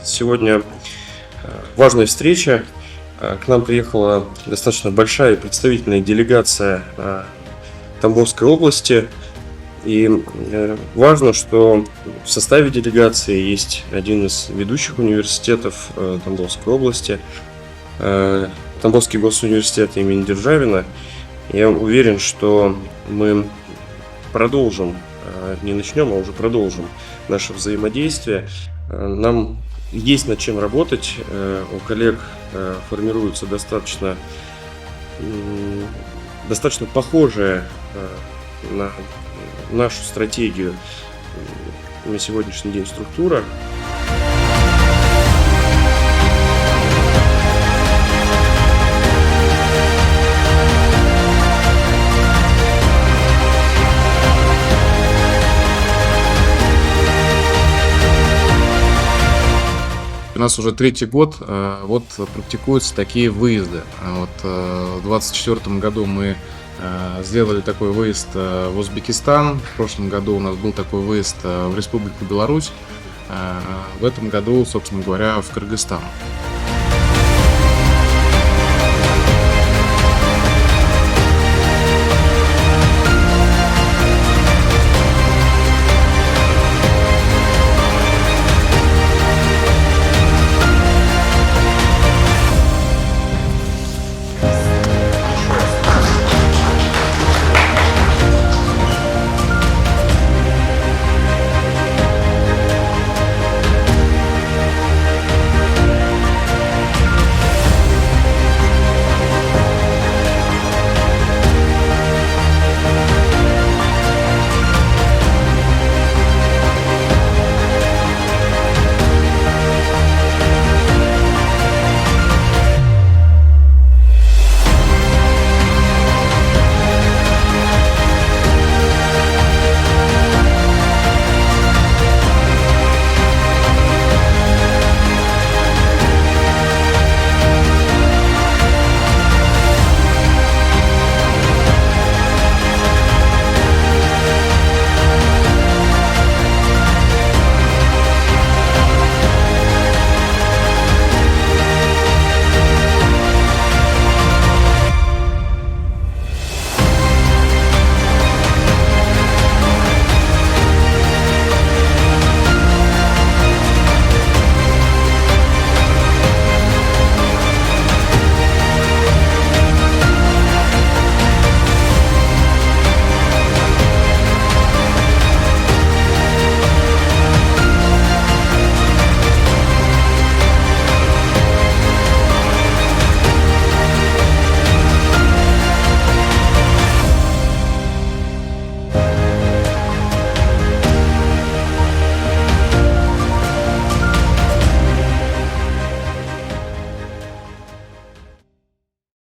Сегодня важная встреча. К нам приехала достаточно большая и представительная делегация Тамбовской области. И важно, что в составе делегации есть один из ведущих университетов Тамбовской области, Тамбовский госуниверситет имени Державина. Я уверен, что мы продолжим, не начнем, а уже продолжим наше взаимодействие. Нам есть над чем работать. У коллег формируется достаточно похожая на нашу стратегию на сегодняшний день структура. У нас уже третий год практикуются такие выезды. В 2024 году мы сделали такой выезд в Узбекистан. В прошлом году у нас был такой выезд в Республику Беларусь. В этом году, собственно говоря, в Кыргызстан.